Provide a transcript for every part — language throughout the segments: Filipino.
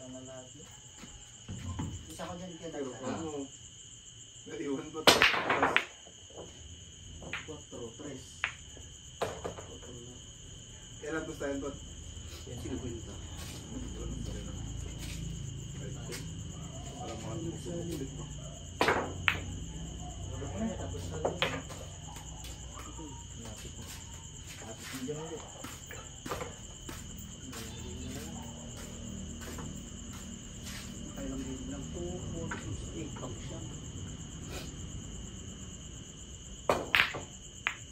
na lahat yun. Isa ko dyan kaya Pero nagtaka. ano, naiwan pa ito. 4, 3. Kailan to tayo ito? 50. Para makapagpupulit mo. Tapos na rin. Lapit mo. Lapit mo dyan ulit. Kailang game lang. 2, 4, 6, 8 pang siya.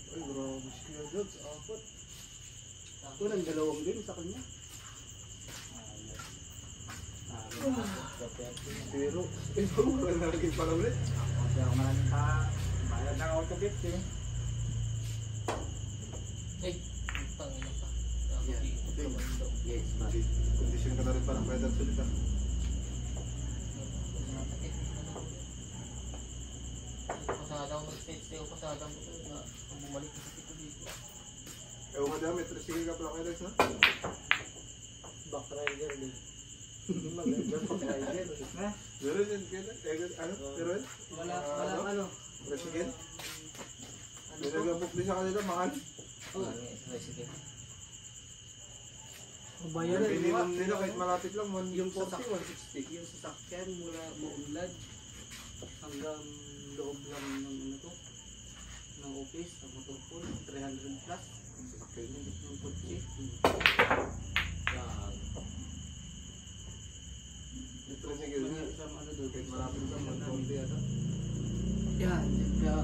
Ay, grabe siya Jogs. Apat. Walang dalawang game sa kanya. Pero, ito wala na lagi para ulit. Kasi ako maraming bayad ng autobit eh. Ay, pangina pa. Yeah. Yes, man. Kondisyon ka na rin parang pwede sulit ah. Pasada ako mag-stage tayo, pasada mo ito na bumalik na sa dito. Ewan ka dyan, may tricycle ka pala kayo guys ha? Backrider din. Hindi maganda backrider. Na? Meron yun, ano? Meron? Walang ano. Tricycle? May nag-book din sa kanila, mahal. Sige. Bayan na Minimum nila kahit malapit lang, yung 140, sasakyan, 160. yung sasakyan mula Maunlad hanggang loob lang ng ano to ng office, sa motor pool, 300 plus Ang sasakyan yun. yung kotse. Yung tricycle niya, Isang ano doon, kahit malapit lang, 140 yata. yan, kaya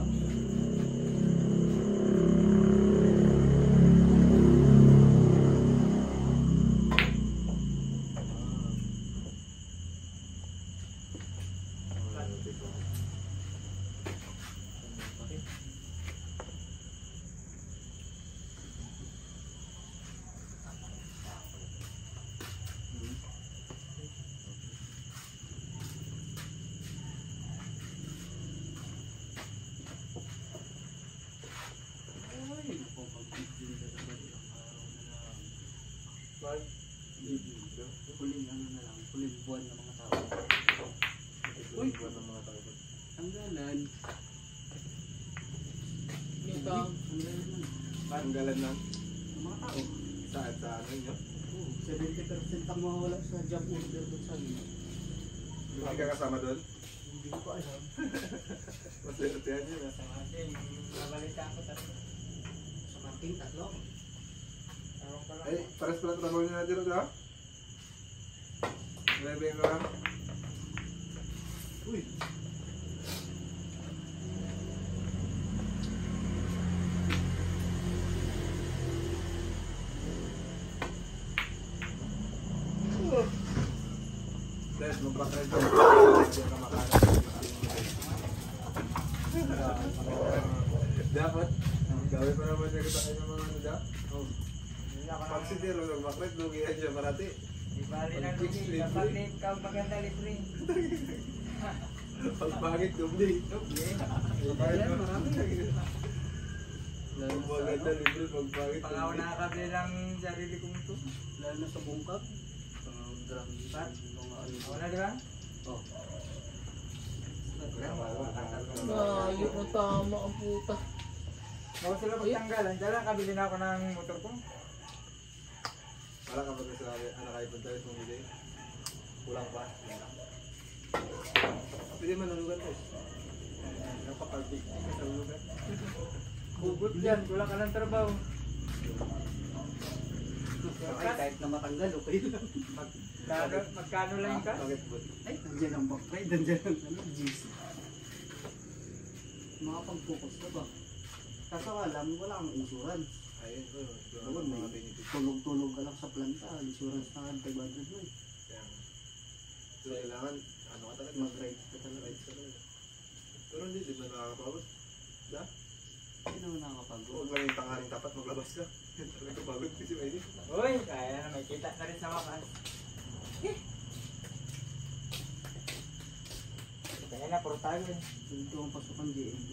huling ano na lang, huling buwan ng mga tao. Uy! Tanggalan. Yung tao. Tanggalan lang. Tanggalan lang. Ng mga tao. Saan? Sa ano nyo? Oo, 70% ang mawawala sa job order doon sa amin. Hindi ka kasama doon? Hindi ko alam. Masaya-sayahan yun ah. Sa atin, nabalita ko tatlo. Sa marking tatlo. Ewan ko lang. Ay, pares pala trabaho nyo natin ito ha? Nalabing ka lang? Uy! Dahil magpakred ko. Dapat, gawin pa naman niya kita kayo ng mga ano da? Hindi ako Pag si Tiro magpakred, lugihan siya marati. Di bali ng lugi. Kapag di ka maganda libre. Pag pangit, dubli. Doble. Ayan, marami. Pag maganda, libre, pag pangit, Pag ako nakakabili ng sarili kong ito. Lalo na sa bungkag. Drum set. Mga ano. Ako na di ba? Oh. Layo na tama ang puta. Bago sila magtanggalan, dyan lang kabili na ako ng motor ko. Para kapag nasabi, anak kayo punta rin bumili. Kulang pa. Pwede manulugan ko. Napapalpik sa lugar. Hugot yan, kulang ka ng trabaho. Ay, kahit na matanggal, okay lang. Magkano lang ka? Bakit po? Ay, nandiyan ang backfire, nandiyan ang ano, GC. Makapag-focus ka ba? Kaso alam, wala kang insurance. Ayun po. Doon, Mga may benefits. tulog-tulog ka lang sa planta, insurance na 500 mo eh. Kaya nga. So, kailangan, ano ka talaga? Mag-ride ka talaga. Rides ka talaga. Pero hindi, di ba nakakapagod? Da? Hindi naman nakakapagod. Huwag lang yung tanghaling tapat, maglabas ka. Yan talaga pagod kasi may din. Uy, kaya na may kita na rin sa wakas. Kaya na, puro tayo eh. Dito ang pasukan JLB.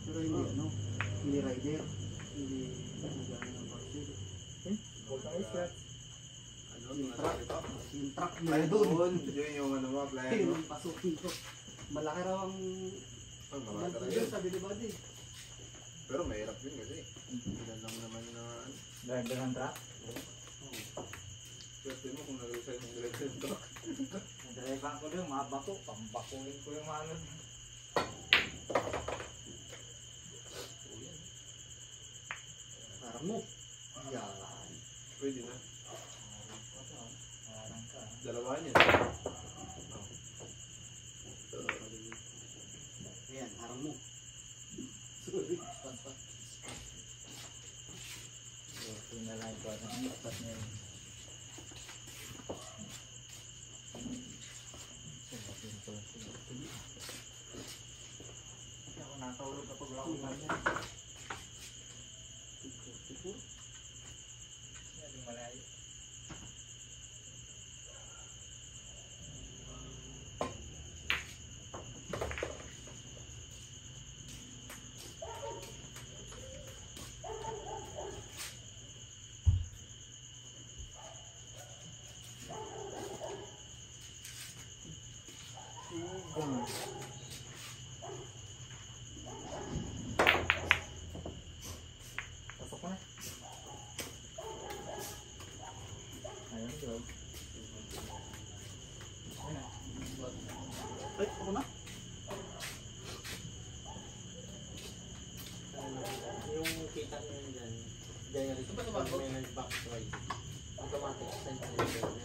Pero hindi ano, hindi rider. Hindi nagana ng parcel. Huwag kang iskat. Ano? Yung truck. Yung truck mo Ay, doon. doon. Yun yung ano mo, player mo. Yung pasukin ko. Malaki raw ang Oh, marami ganito talaga dyan, yun. sabi ni Buddy. Pero mahirap yun kasi. Ilan lang naman na ano. Driver ng truck. Swerte mo kung nalusay yung direksyon yung truck. Driver ko doon, mabako. Pambakuin ko yung mga ano. Parang mo. Yan. Pwede na. Parang ka. Dalawa niya. Ayan, parang mo. Sorry. So, lang ko. Ang dapat niya yun. Ako nakahulog kapag wala akong ganyan. Hindi malayo. Pasok ko na. Ayun, job. Ayun na. Ay, ako na. Yung kita nyo yun dyan, generate pag may nag-back ride, automatic send na yung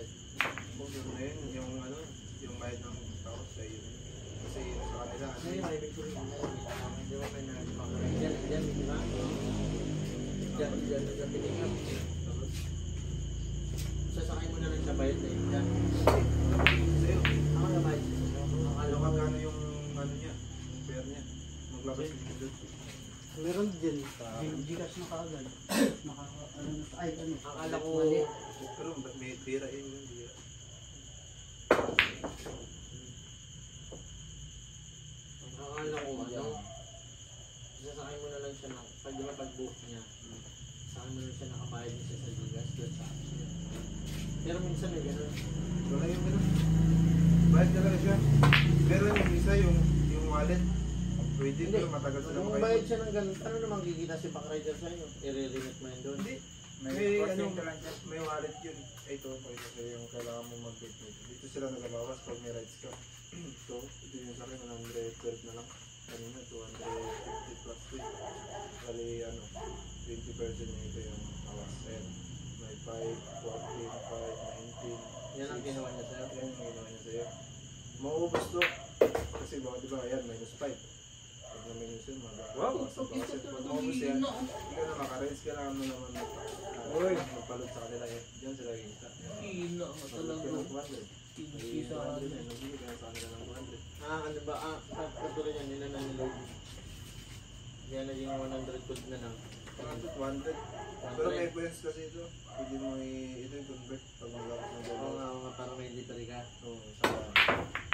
Kung yun na yun, yung ano, yung bayad ng tao sa iyo. Kasi sa kanila, ano Ngayon, yun. may picture yun. Di ba may nag-back ride? Dyan, di ba? Dyan, nag-pick up. Tapos, sasakay mo na lang sa bayad na yun dyan. Sa'yo. Ako na bayad sa sa'yo. Alam mo magkano yung ano niya, yung fare niya. Maglabas dito doon. Meron din. Yung Gcash na kaagad. Ano na ay ano. Akala ko, Mali. Pero may tira yun yung tira. akala ko ano, sasakay mo na lang siya ng, pag di ba pag-book niya, sasakay mo na lang siya nakabayad niya sa Gigas, doon sa action. Pero minsan may gano'n. Wala yung ano. Bayad talaga siya. Pero yung isa, yung wallet. Pwede Hindi. pero matagal sila Kung makaibot. bayad siya ng ganun, ano naman kikita si back rider sa inyo? I-re-limit mo yun doon. Hindi. May May portion ano, ka lang dyan. may wallet yun. Ay, ito yung kailangan mo mag-bet nito. Dito sila nagabawas pag may rights ka. So, ito yung sa akin, 112 na lang. Kanina, 250 plus 3. Kali, ano, 20% niya ito yung awas. Ayan, may 5, 14, 5, 19. Yan ang ginawa niya sa'yo. Yan yung ginawa niya sa'yo. Mauubos to. Kasi baka diba, ayan, minus 5. Pag na minus yun, Wow, pag maubos yan, hindi ka na makarinse, kailangan mo naman Uy. magpalot sa kanila eh. Diyan sila kita. Hina ka talaga. Magpalot ka ng 200. Pinsi sa ano. Nagbili ka na sa kanila ng 200. Ano ba? Katulad yan, nila na niload. Kaya naging 100 code na lang. 100. Pero may points kasi ito. Pwede mo ito yung convert pag malakas ng Oo dollar. nga, oo nga, parang may libre ka. Oo,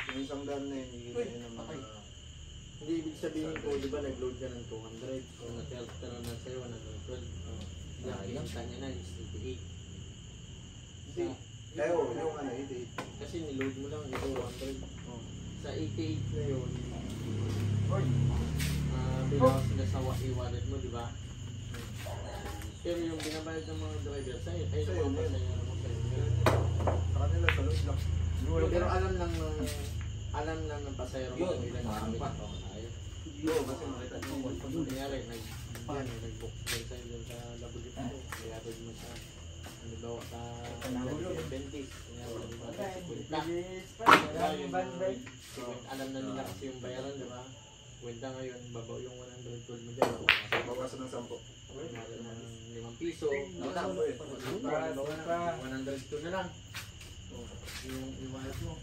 yung isang daan na yun, higit na yun ng mga... Hindi ibig sabihin ko, di ba nag-load ka ng 200, so nag-help ka na lang sa'yo, 112. Hindi ang kinita niya na is 88. Hindi. Eh, oo, yung ano, 88. Kasi niload mo lang ito 100. Oo. Sa 88 na yun, Uy. binawas na sa e-wallet mo, di ba? Pero yung binabayad ng mga driver sa'yo, ay Sa'yo, naman yun. sa'yo mo sa'yo. Sa kanila, sa loob lang. Pero alam lang ng pasayro mo kung ilan ang kamit ako tayo. Oo, kasi makita nyo. Kunyari, nag-book din sa'yo dun sa Labudip ko. Kaya doon mo sa, halimbawa sa Bentis. Kunyari, halimbawa sa Kwenta. Alam na nila kasi yung bayaran, di ba? Kwenta ngayon, babaw yung 112 mo dyan. Bawasan ng 10. Kunyari ng 5 piso. Wala po eh. 102 na lang. Yung iwalot mo.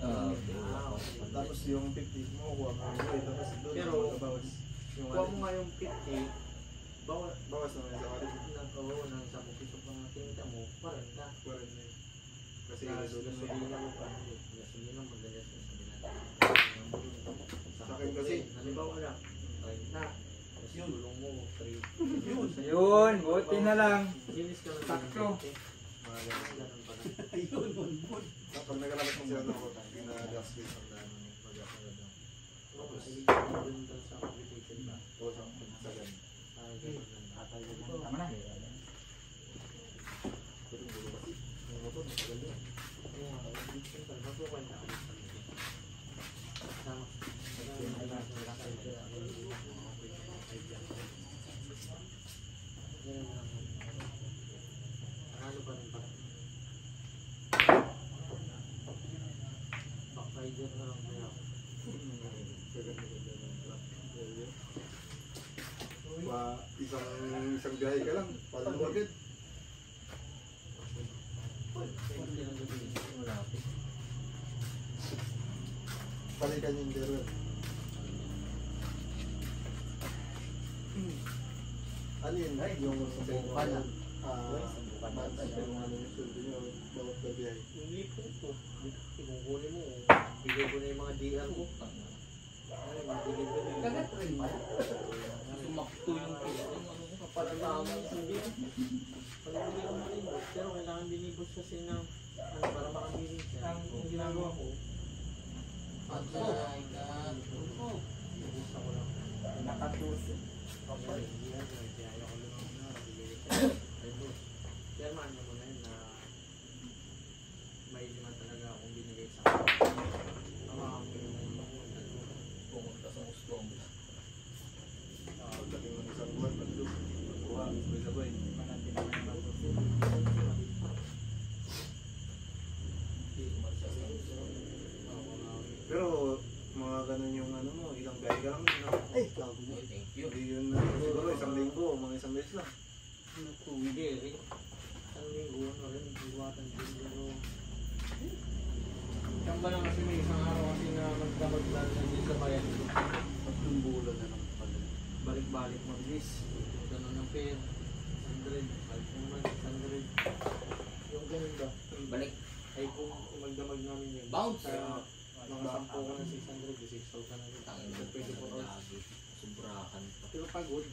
Ano naman? Tapos yung 50 mo, kuha mo yung ito. Tapos doon, Pero, bawas. Yung Kuha mo wallet. nga yung 50, Bawas naman sa wallet. ng 10 piso pang kinita mo, 40. Kuwaran na yun. Kasi Plus, doon na gasolina mo pa. Gasolina mo, magagas na sa binata. Sa akin kasi, halimbawa lang, 30 na. Tapos Yun. tulong mo, 3. yun. Yun, buti na lang. Bilis ka lang. Sakto. Mga ganun. Ganun pa rin. Ayun, bunbun. Pag nagalabas mo sila ng utang, ina-adjust ko yung daan ng mag-agad. Oo, ay, ganun daw sa computation ba? Tapos ang sagad. Ah, ganun lang. Tama na. Pero hindi ko kasi. Ang motor, matagal yun. Kaya, siyempre, magkukwenta ka sa kanila. Tama. Ano pa rin pa? Backrider na lang kaya ako. Sagad na ganda ng truck. Isang biyahe ka lang, parang agad. Hindi lang gagawin. Malapit. Balikan yung Jerwell. Ano yun? Yung Subukan na. Pero ano yung sweldo nyo, bawat gabiyahe. Hindi po ito. Kung kunin mo, bigay ko na yung mga DR ko. Ay, mabigay ko na Kagat rin ba? Sumakto yung para tama hindi. Pag-ibigay ko malibos, pero kailangan binibos kasi ng para makabilis siya. Ang ginagawa ko, Patay ka. gusto ko lang. Nakatuso. Okay. Kaya ko lang na nabibigay siya. Pero maano mo na yun na may lima talaga akong binigay sa akin. Tama ako yung Pumunta sa gusto mo. Dating ng isang buwan, bandog. Kuha, sabay-sabay. Mananti naman ang matuso. Pero mga ganun yung ano mo, ilang biyahe ka lang. No? Ay, gago mo. Thank you. Hindi yun na, siguro isang linggo, mga isang beses lang. hindi rin. Ang linggo, ano rin, iwatan din pero Saan ba lang kasi may isang araw kasi na magdamag-lag na din sa bayan ko. Tatlong bulan na lang pala. Balik-balik mabilis. Ganun ang fare. 100. Balik mo naman. 100. Yung ganun ba? Balik. Ay kung magdamag namin yun. Bounce! Kaya mga 10 ko ng 600. 6,000 na rin. Tangin Sa mo 24 hours. lagi. Sobrahan pa. Pero pagod.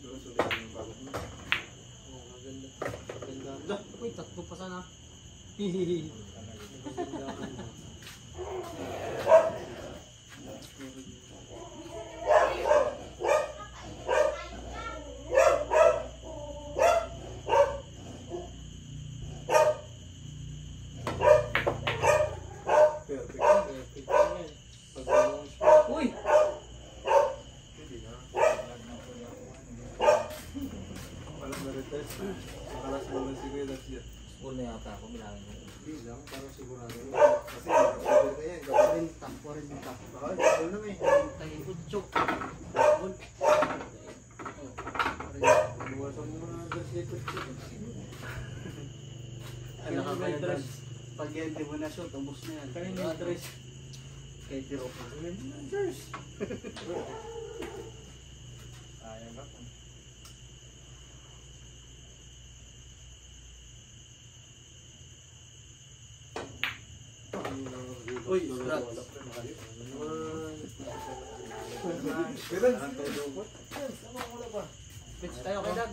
Pero sulit yung pagod mo. Oo, maganda. Maganda. Uy, tatlo pa sana. Hihihi. Maganda mo. Perfect. Perfect lang yan. Pag bumungs pa. Uy! Hindi na. Walang na-retest. Makalas mo na si Kuya Dasya. Una yata ako, bilangin mo. Hindi lang, para sigurado. Kasi nakapagod na yan. Kapag 40. baka, gano'n na may. Tayo utso. Buwasan mo na dress dito. Ano ka ba yung dress? Pag hindi mo na shoot, ubos na yan. Kanina yung dress. Kay Tiro pa. Dress. Sayang ka. Uy, scratch. Kailan? Pitch tayo kay Dad.